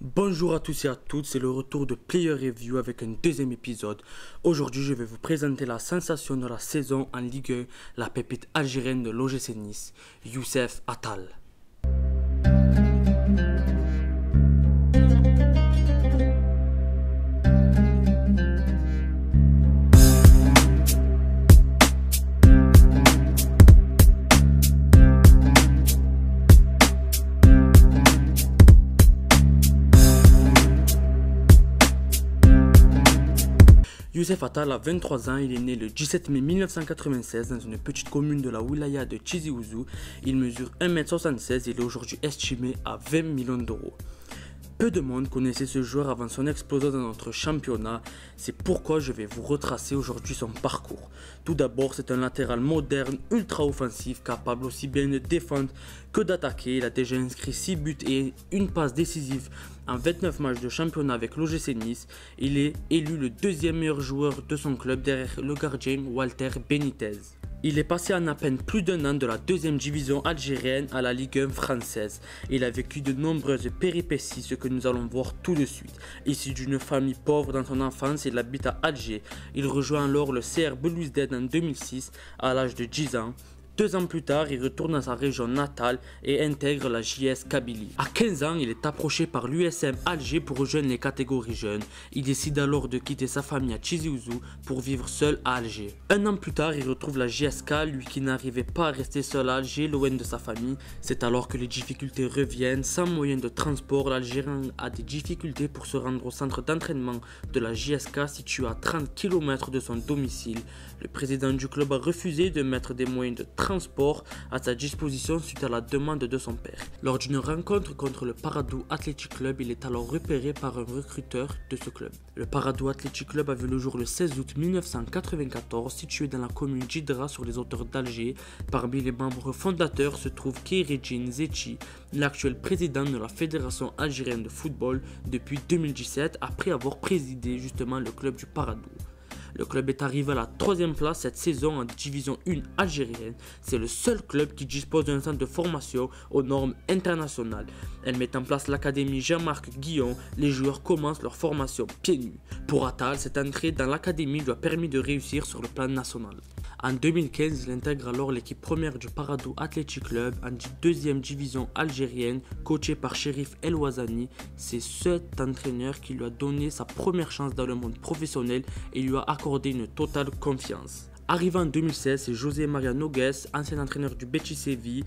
Bonjour à tous et à toutes, c'est le retour de Player Review avec un deuxième épisode. Aujourd'hui, je vais vous présenter la sensation de la saison en Ligue 1, la pépite algérienne de l'OGC Nice, Youssef Attal. Youssef Attal a 23 ans, il est né le 17 mai 1996 dans une petite commune de la wilaya de Tizi Ouzou. Il mesure 1m76 et il est aujourd'hui estimé à 20 millions d'euros. Peu de monde connaissait ce joueur avant son explosion dans notre championnat, c'est pourquoi je vais vous retracer aujourd'hui son parcours. Tout d'abord, c'est un latéral moderne, ultra offensif, capable aussi bien de défendre que d'attaquer. Il a déjà inscrit 6 buts et une passe décisive en 29 matchs de championnat avec l'OGC Nice. Il est élu le deuxième meilleur joueur de son club derrière le gardien Walter Benitez. Il est passé en à peine plus d'un an de la deuxième division algérienne à la Ligue 1 française. Il a vécu de nombreuses péripéties, ce que nous allons voir tout de suite. Issu d'une famille pauvre dans son enfance, il habite à Alger. Il rejoint alors le CR Belouizdad en 2006 à l'âge de 10 ans. 2 ans plus tard, il retourne dans sa région natale et intègre la JS Kabylie. À 15 ans, il est approché par l'USM Alger pour rejoindre les catégories jeunes. Il décide alors de quitter sa famille à Tizi Ouzou pour vivre seul à Alger. 1 an plus tard, il retrouve la JSK, lui qui n'arrivait pas à rester seul à Alger, loin de sa famille. C'est alors que les difficultés reviennent. Sans moyen de transport, l'Algérien a des difficultés pour se rendre au centre d'entraînement de la JSK situé à 30 km de son domicile. Le président du club a refusé de mettre des moyens de transport à sa disposition suite à la demande de son père. Lors d'une rencontre contre le Paradou Athletic Club, il est alors repéré par un recruteur de ce club. Le Paradou Athletic Club a vu le jour le 16 août 1994, situé dans la commune d'Idra sur les hauteurs d'Alger. Parmi les membres fondateurs se trouve Kheireddine Zetchi, l'actuel président de la Fédération algérienne de football depuis 2017, après avoir présidé justement le club du Paradou. Le club est arrivé à la 3e place cette saison en division 1 algérienne. C'est le seul club qui dispose d'un centre de formation aux normes internationales. Elle met en place l'académie Jean-Marc Guillon. Les joueurs commencent leur formation pieds nus. Pour Attal, cette entrée dans l'académie lui a permis de réussir sur le plan national. En 2015, il intègre alors l'équipe première du Paradou Athletic Club en 2e division algérienne, coaché par Cherif El Ouazani. C'est cet entraîneur qui lui a donné sa première chance dans le monde professionnel et lui a accordé une totale confiance. Arrivé en 2016, c'est José Maria Nogues, ancien entraîneur du Betis Séville,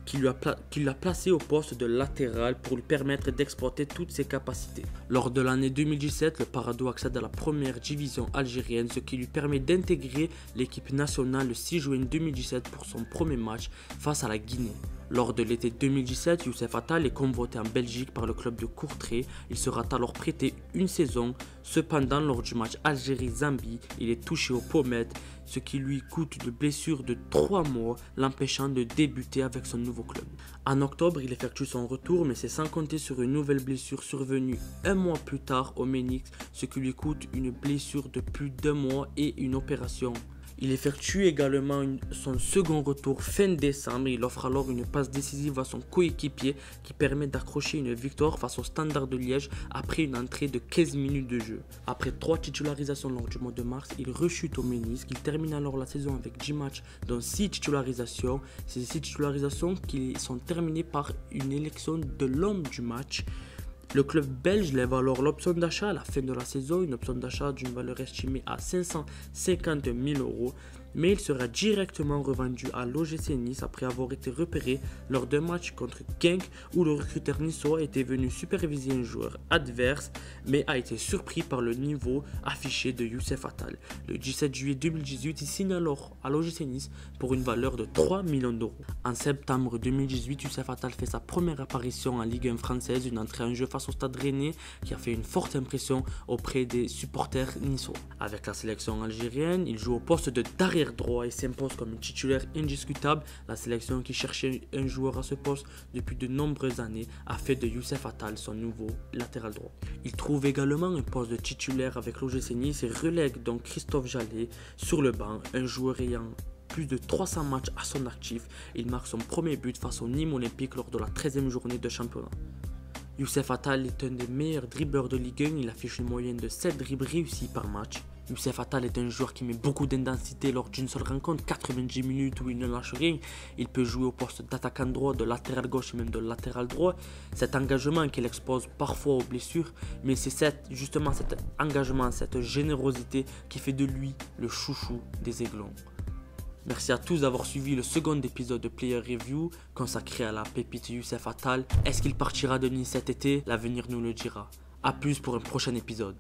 qui l'a placé au poste de latéral pour lui permettre d'exploiter toutes ses capacités. Lors de l'année 2017, le Paradou accède à la première division algérienne, ce qui lui permet d'intégrer l'équipe nationale le 6 juin 2017 pour son premier match face à la Guinée. Lors de l'été 2017, Youssef Attal est convoité en Belgique par le club de Courtrai. Il sera alors prêté une saison. Cependant, lors du match Algérie-Zambie, il est touché aux pommettes, ce qui lui coûte une blessure de 3 mois, l'empêchant de débuter avec son nouveau club. En octobre, il effectue son retour, mais c'est sans compter sur une nouvelle blessure survenue 1 mois plus tard au méninge, ce qui lui coûte une blessure de plus d'1 mois et une opération. Il effectue également son second retour fin décembre. Il offre alors une passe décisive à son coéquipier qui permet d'accrocher une victoire face au Standard de Liège après une entrée de 15 minutes de jeu. Après 3 titularisations lors du mois de mars, il rechute au ménisque. Il termine alors la saison avec 10 matchs dont 6 titularisations. Ces 6 titularisations qui sont terminées par une élection de l'homme du match. Le club belge lève alors l'option d'achat à la fin de la saison, une option d'achat d'une valeur estimée à 550 000 €, mais il sera directement revendu à l'OGC Nice après avoir été repéré lors d'un match contre Genk où le recruteur niçois était venu superviser un joueur adverse mais a été surpris par le niveau affiché de Youssef Attal. Le 17 juillet 2018, il signe alors à l'OGC Nice pour une valeur de 3 millions d'euros. En septembre 2018, Youssef Attal fait sa première apparition en Ligue 1 française, une entrée en jeu face au Stade Rennais qui a fait une forte impression auprès des supporters niçois. Avec la sélection algérienne, il joue au poste de d'arrière droit et s'impose comme un titulaire indiscutable. La sélection qui cherchait un joueur à ce poste depuis de nombreuses années a fait de Youssef Attal son nouveau latéral droit. Il trouve également un poste de titulaire avec l'OGC Nice et relègue donc Christophe Jallet sur le banc, un joueur ayant plus de 300 matchs à son actif. Il marque son premier but face au Nîmes Olympique lors de la 13e journée de championnat. Youssef Attal est un des meilleurs dribbleurs de Ligue 1, il affiche une moyenne de 7 dribbles réussis par match. Youssef Attal est un joueur qui met beaucoup d'intensité lors d'une seule rencontre, 90 minutes où il ne lâche rien. Il peut jouer au poste d'attaquant droit, de latéral gauche et même de latéral droit. Cet engagement qu'il expose parfois aux blessures, mais c'est justement cet engagement, cette générosité qui fait de lui le chouchou des Aiglons. Merci à tous d'avoir suivi le second épisode de Player Review consacré à la pépite Youssef Attal. Est-ce qu'il partira de Nice cet été? L'avenir nous le dira. A plus pour un prochain épisode.